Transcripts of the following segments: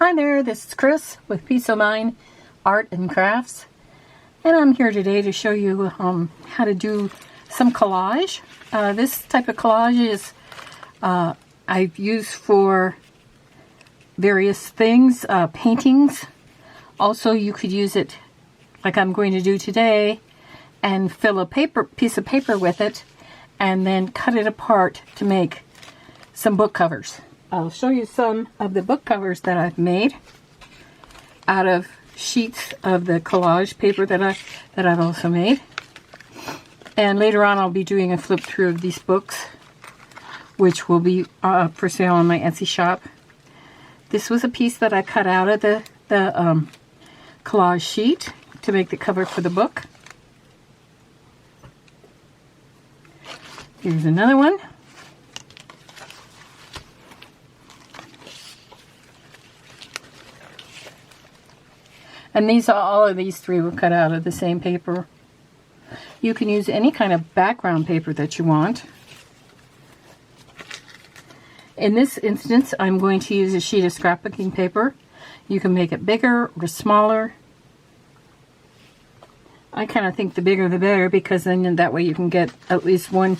Hi there, this is Chris with Peace of Mind Art and Crafts, and I'm here today to show you how to do some collage. This type of collage is I've used for various things, paintings. Also, you could use it like I'm going to do today and fill a piece of paper with it and then cut it apart to make some book covers. I'll show you some of the book covers that I've made out of sheets of the collage paper that I've also made. And later on I'll be doing a flip through of these books, which will be for sale on my Etsy shop. This was a piece that I cut out of the collage sheet to make the cover for the book. Here's another one. And all of these three were cut out of the same paper. You can use any kind of background paper that you want. In this instance, I'm going to use a sheet of scrapbooking paper. You can make it bigger or smaller. I kind of think the bigger the better, because then that way you can get at least one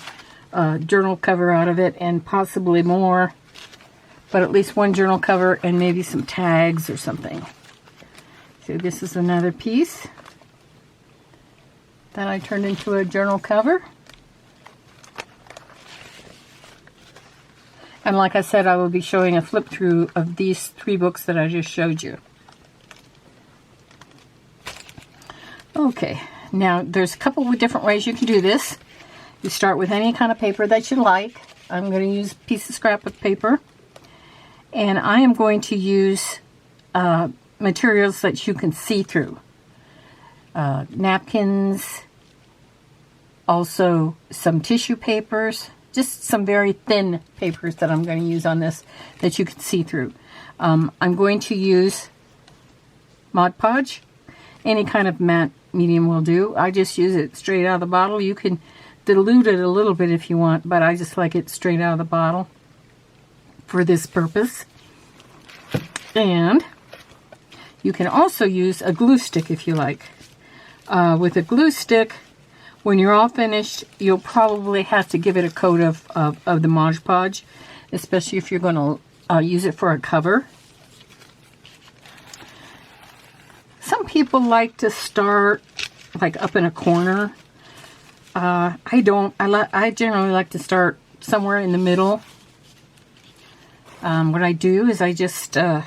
journal cover out of it, and possibly more. But at least one journal cover and maybe some tags or something. So this is another piece that I turned into a journal cover. And like I said, I will be showing a flip through of these three books that I just showed you. Okay, now there's a couple of different ways you can do this. You start with any kind of paper that you like. I'm going to use a piece of scrapbook paper. And I am going to use materials that you can see through. Napkins, also some tissue papers, just some very thin papers that I'm going to use on this that you can see through. I'm going to use Mod Podge. Any kind of matte medium will do. I just use it straight out of the bottle. You can dilute it a little bit if you want, but I just like it straight out of the bottle for this purpose. And you can also use a glue stick if you like. With a glue stick, when you're all finished, you'll probably have to give it a coat of the Mod Podge, especially if you're going to use it for a cover. Some people like to start like up in a corner. I don't. I generally like to start somewhere in the middle. What I do is I just I'm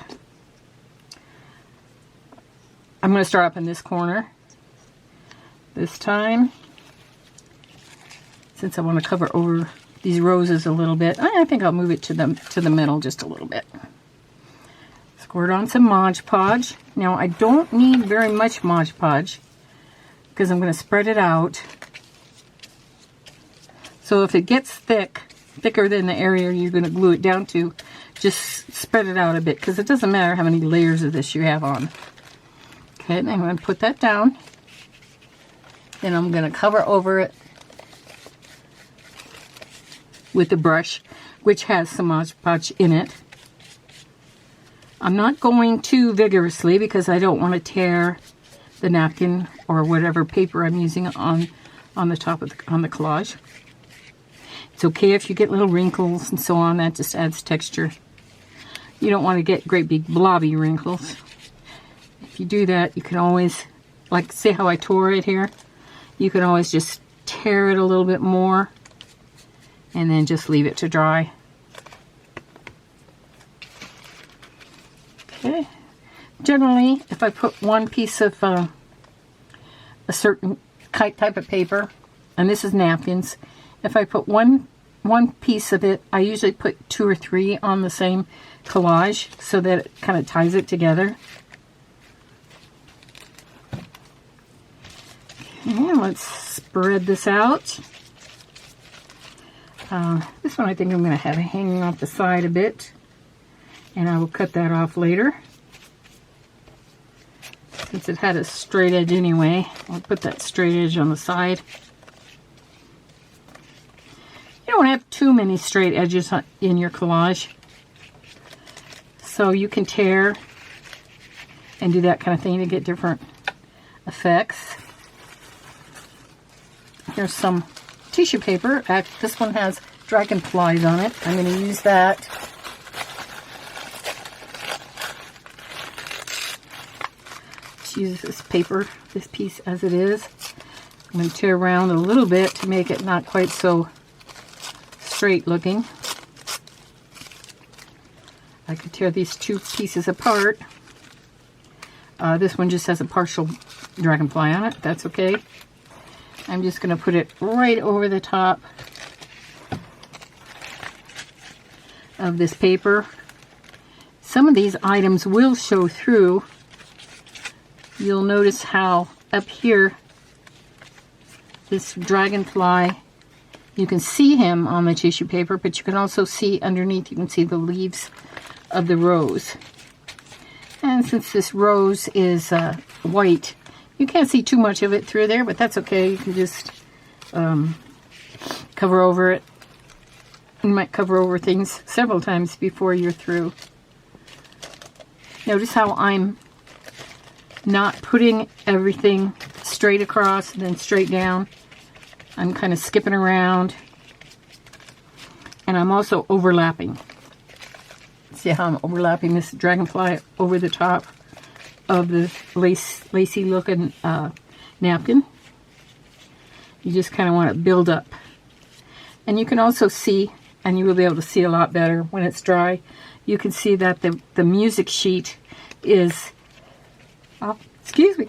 going to start up in this corner this time, since I want to cover over these roses a little bit. I think I'll move it to the middle just a little bit. Squirt on some Mod Podge. Now I don't need very much Mod Podge because I'm going to spread it out. So if it gets thicker than the area you're going to glue it down to, just spread it out a bit, because it doesn't matter how many layers of this you have on. Okay, and I'm going to put that down. Then I'm going to cover over it with the brush, which has some Mod Podge in it. I'm not going too vigorously because I don't want to tear the napkin or whatever paper I'm using on the top of on the collage. It's okay if you get little wrinkles and so on. That just adds texture. You don't want to get great big blobby wrinkles. If you do that, you can always, like, see how I tore it here? You can always just tear it a little bit more and then just leave it to dry. Okay. Generally, if I put one piece of a certain type of paper, and this is napkins, if I put one piece of it, I usually put 2 or 3 on the same collage so that it kind of ties it together. Okay, let's spread this out. This one I think I'm going to have hanging off the side a bit, and I will cut that off later. Since it had a straight edge anyway, I'll put that straight edge on the side. You don't have too many straight edges in your collage, so you can tear and do that kind of thing to get different effects. Here's some tissue paper. This one has dragonflies on it. I'm going to use that. Just use this paper, this piece as it is. I'm going to tear around a little bit to make it not quite so straight looking. I could tear these two pieces apart. This one just has a partial dragonfly on it. That's okay. I'm just going to put it right over the top of this paper. Some of these items will show through. You'll notice how up here, this dragonfly, you can see him on the tissue paper, but you can also see underneath, you can see the leaves of the rose. And since this rose is white, you can't see too much of it through there, but that's okay. You can just cover over it. You might cover over things several times before you're through. Notice how I'm not putting everything straight across and then straight down. I'm kind of skipping around. And I'm also overlapping. See how I'm overlapping this dragonfly over the top of the lacy looking napkin. You just kind of want to build up. And you can also see, and you will be able to see a lot better when it's dry, you can see that the music sheet is, oh, excuse me.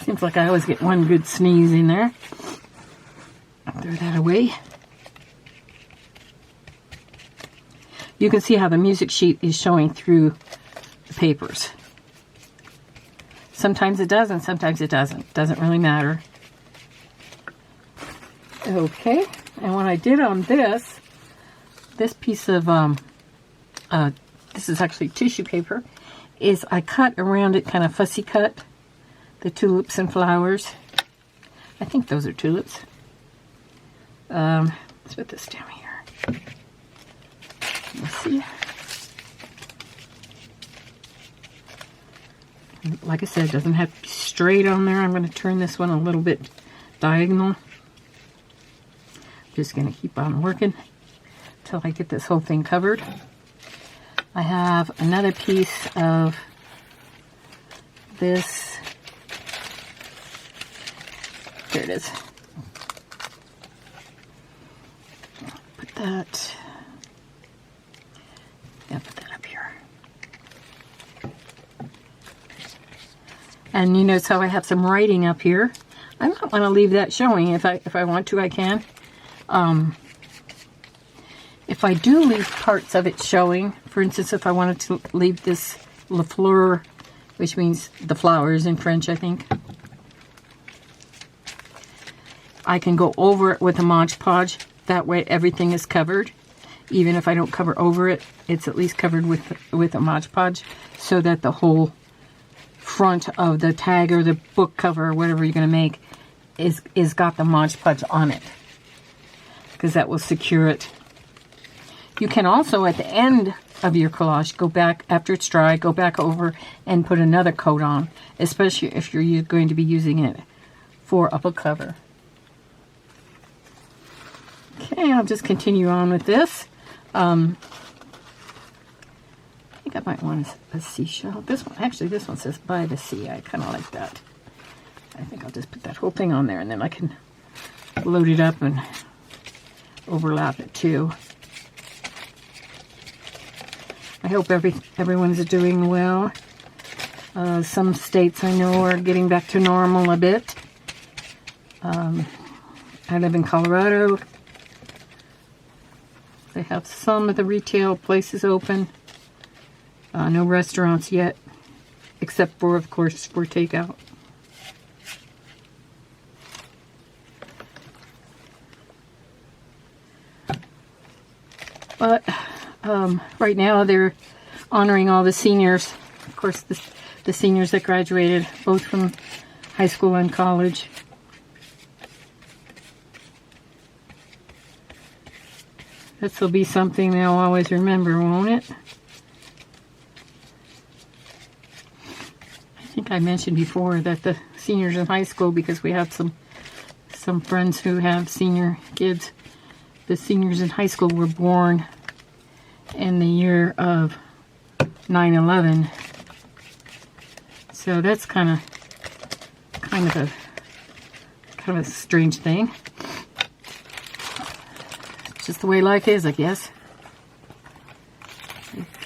Seems like I always get one good sneeze in there. I'll throw that away. You can see how the music sheet is showing through the papers. Sometimes it does and sometimes it doesn't. Doesn't really matter. Okay, and what I did on this piece of, this is actually tissue paper, is I cut around it, kind of fussy cut, the tulips and flowers. I think those are tulips. Let's put this down here. Let's see. Like I said, it doesn't have to be straight on there. I'm going to turn this one a little bit diagonal. Just going to keep on working until I get this whole thing covered. I have another piece of this. Here it is. Put that. Yeah, put that up here. And you notice how I have some writing up here. I might want to leave that showing. If I want to, I can. If I do leave parts of it showing, for instance, if I wanted to leave this la fleur, which means the flowers in French, I think, I can go over it with a Mod Podge. That way everything is covered. Even if I don't cover over it, it's at least covered with a Mod Podge, so that the whole front of the tag or the book cover or whatever you're going to make is got the Mod Podge on it, because that will secure it. You can also, at the end of your collage, go back, after it's dry, go back over and put another coat on, especially if you're going to be using it for a book cover. Okay, I'll just continue on with this. I think I might want a seashell. This one says by the sea. I kind of like that. I think I'll just put that whole thing on there, and then I can load it up and overlap it too. I hope everyone's doing well. Some states I know are getting back to normal a bit. I live in Colorado. They have some of the retail places open. No restaurants yet, except for, of course, for takeout. But right now they're honoring all the seniors. Of course, the seniors that graduated, both from high school and college. This will be something they'll always remember, won't it? think I mentioned before that the seniors in high school, because we have some friends who have senior kids, the seniors in high school were born in the year of 9/11. So that's kind of a strange thing. It's just the way life is, I guess.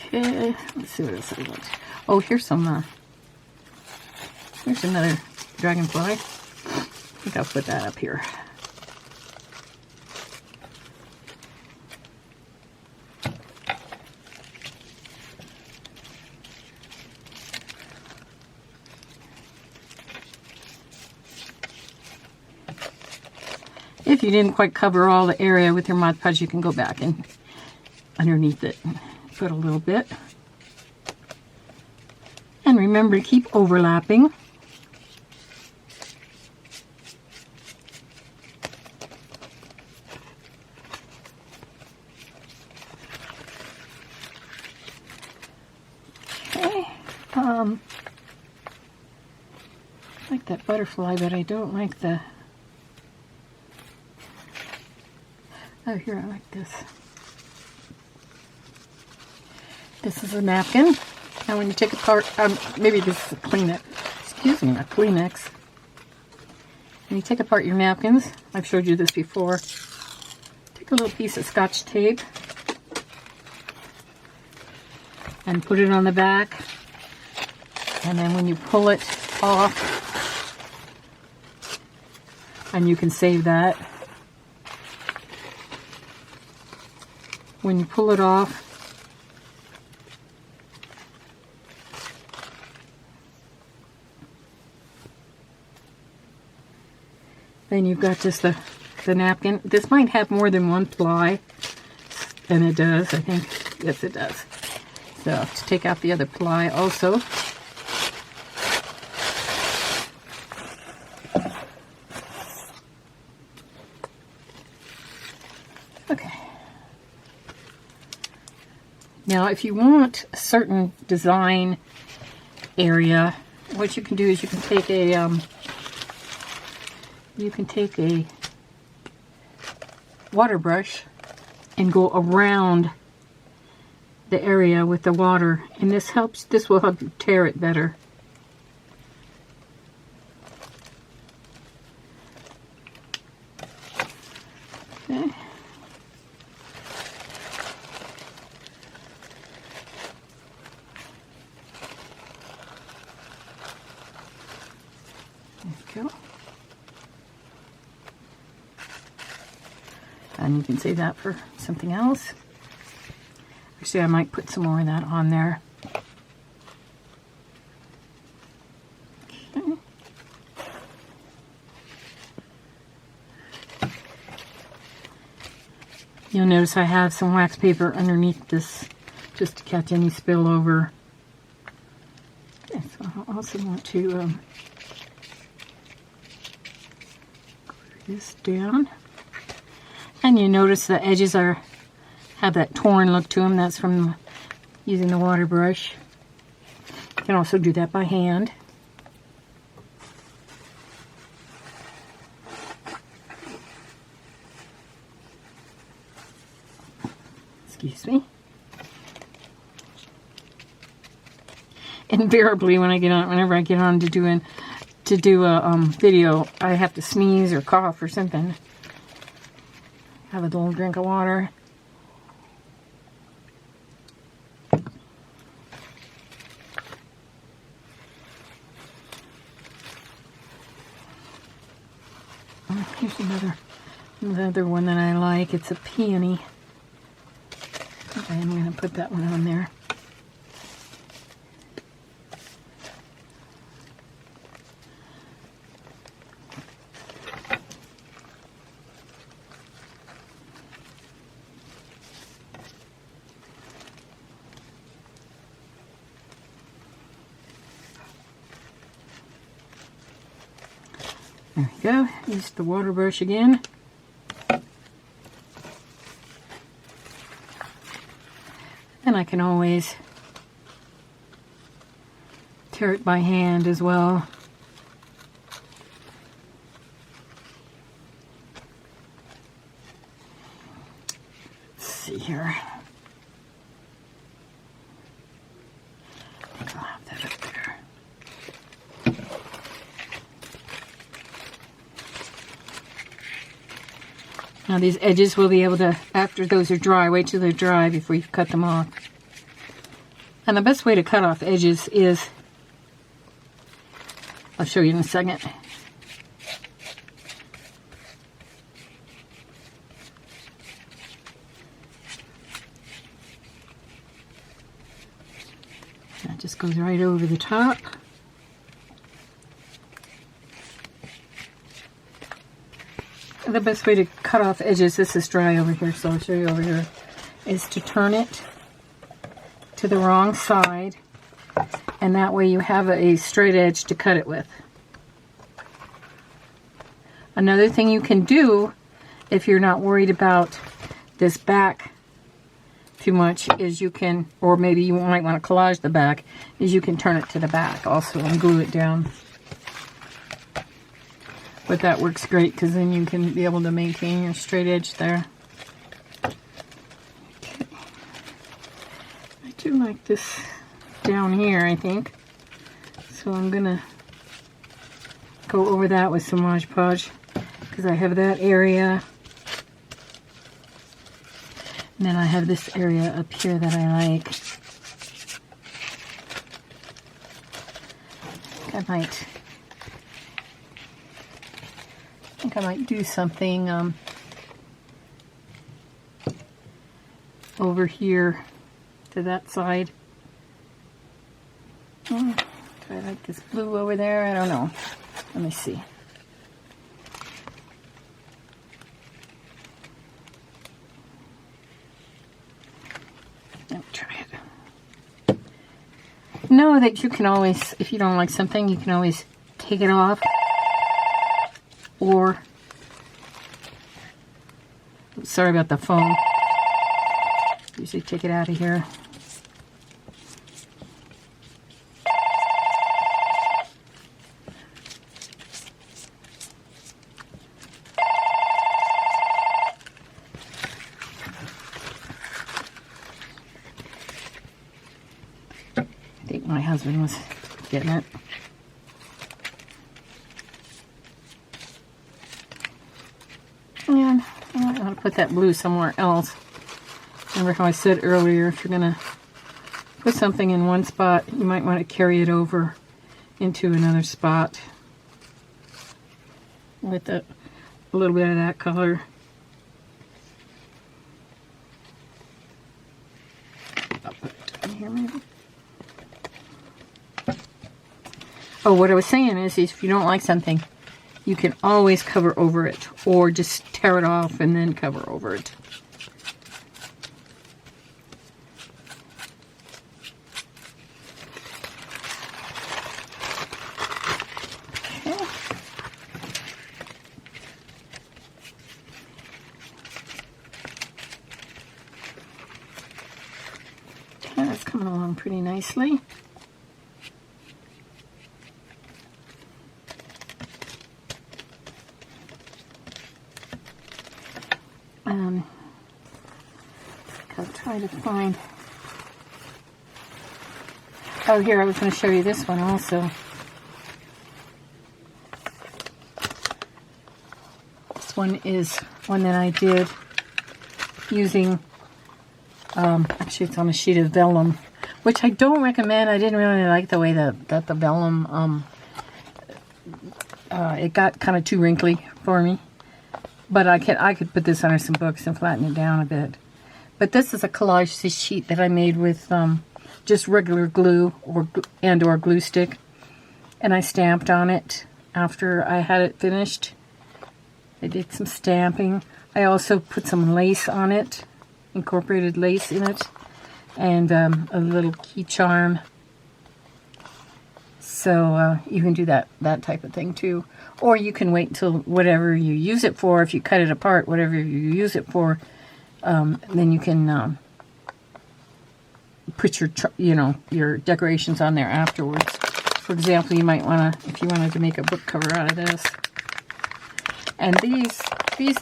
Okay, let's see what else I want. Oh, here's another dragonfly. I think I'll put that up here. If you didn't quite cover all the area with your Mod Podge, you can go back and underneath it and put a little bit. And remember to keep overlapping. Okay. I like that butterfly, but I don't like the... Oh, here, I like this. This is a napkin. And when you take apart, maybe this is a Kleenex. Excuse me, a Kleenex. When you take apart your napkins, I've showed you this before, take a little piece of Scotch tape and put it on the back. And then when you pull it off, and you can save that. When you pull it off, then you've got just the napkin. This might have more than one ply, and it does, I think. Yes, it does. So to take out the other ply also. Okay. Now, if you want a certain design area, what you can do is you can take a water brush and go around the area with the water, and this will help you tear it better. Okay. There you go. And you can save that for something else. Actually, I might put some more of that on there. Okay. You'll notice I have some wax paper underneath this just to catch any spillover. Okay, so I also want to glue this down. And you notice the edges have that torn look to them. That's from using the water brush. You can also do that by hand. Excuse me. Invariably, whenever I get on to do a video, I have to sneeze or cough or something. Have a little drink of water. Here's another one that I like. It's a peony. Okay, I'm going to put that one on there. There we go. Use the water brush again. And I can always tear it by hand as well. Let's see here. I think I'll have that up there. Now these edges will be able to, after those are dry, wait till they're dry before you cut them off. And the best way to cut off edges is, I'll show you in a second. That just goes right over the top. The best way to cut off edges, this is dry over here, so I'll show you over here, is to turn it to the wrong side, and that way you have a straight edge to cut it with. Another thing you can do, if you're not worried about this back too much, is you can, or maybe you might want to collage the back, is you can turn it to the back also and glue it down. But that works great because then you can be able to maintain your straight edge there. Okay. I do like this down here, I think. So I'm going to go over that with some Mod Podge because I have that area. And then I have this area up here that I like. I think I might do something over here to that side. Do I like this blue over there? I don't know. Let me see. Let me try it. Know that you can always, if you don't like something, you can always take it off. Or, sorry about the phone. Usually take it out of here. I think my husband was getting it. And I want to put that blue somewhere else. Remember how I said earlier, if you're going to put something in one spot, you might want to carry it over into another spot with a little bit of that color. I'll put it down here maybe. Oh, what I was saying is if you don't like something, you can always cover over it, or just tear it off and then cover over it. Okay. Okay, that's coming along pretty nicely. I'll try to find. Oh, here, I was going to show you this one also. This one is one that I did using, actually it's on a sheet of vellum, which I don't recommend. I didn't really like the way that the vellum, it got kind of too wrinkly for me. But I could put this under some books and flatten it down a bit. But this is a collage sheet that I made with just regular glue or glue stick. And I stamped on it after I had it finished. I did some stamping. I also put some lace on it, incorporated lace in it, and a little key charm. So you can do that type of thing too. Or you can wait until whatever you use it for, if you cut it apart, whatever you use it for, then you can put your decorations on there afterwards. for example, you might want to, if you wanted to make a book cover out of this. And these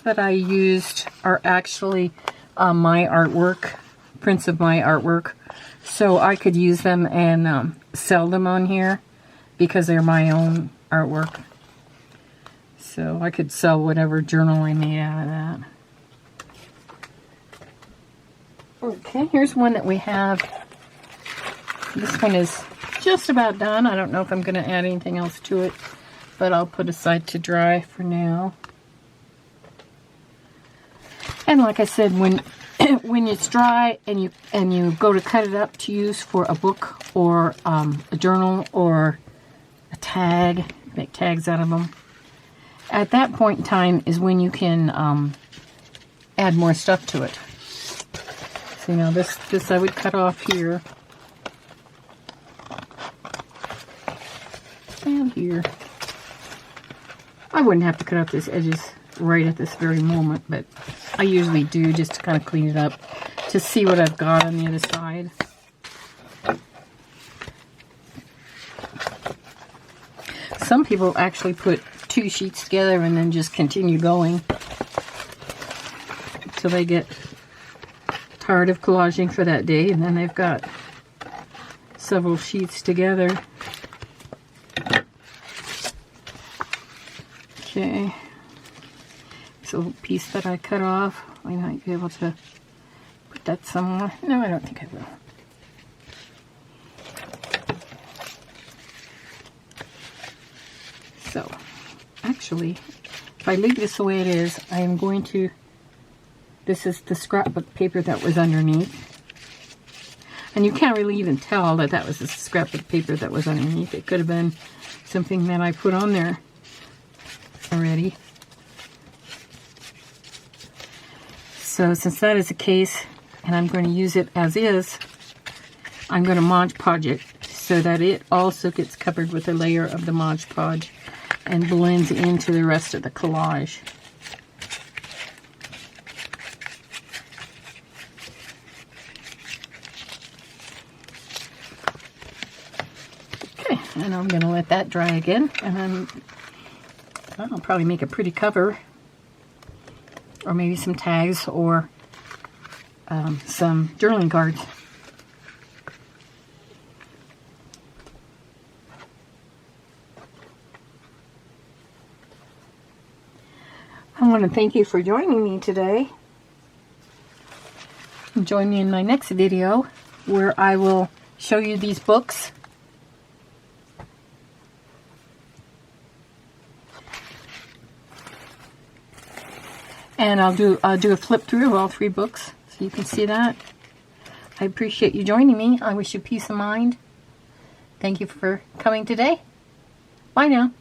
that I used are actually my artwork, prints of my artwork. So I could use them and sell them on here because they're my own artwork. So I could sell whatever journal I made out of that. Okay, here's one that we have. This one is just about done. I don't know if I'm going to add anything else to it, but I'll put aside to dry for now. And like I said, when it's dry and you go to cut it up to use for a book or a journal or a tag, make tags out of them, at that point in time is when you can add more stuff to it. So now this I would cut off here and here. I wouldn't have to cut off these edges right at this very moment, but I usually do just to kind of clean it up to see what I've got on the other side. Some people actually put 2 sheets together and then just continue going until they get tired of collaging for that day, and then they've got several sheets together. Okay, this little piece that I cut off, I might be able to put that somewhere. No, I don't think I will. So, actually, if I leave this the way it is, I am going to, this is the scrapbook paper that was underneath. And you can't really even tell that that was the scrapbook paper that was underneath. It could have been something that I put on there already. So since that is the case, and I'm going to use it as is, I'm going to Mod Podge it so that it also gets covered with a layer of the Mod Podge and blends into the rest of the collage. Okay, and I'm going to let that dry again, and then I'll probably make a pretty cover, or maybe some tags, or some journaling cards. I want to thank you for joining me today. Join me in my next video where I will show you these books. And I'll do a flip through of all 3 books so you can see that. I appreciate you joining me. I wish you peace of mind. Thank you for coming today. Bye now.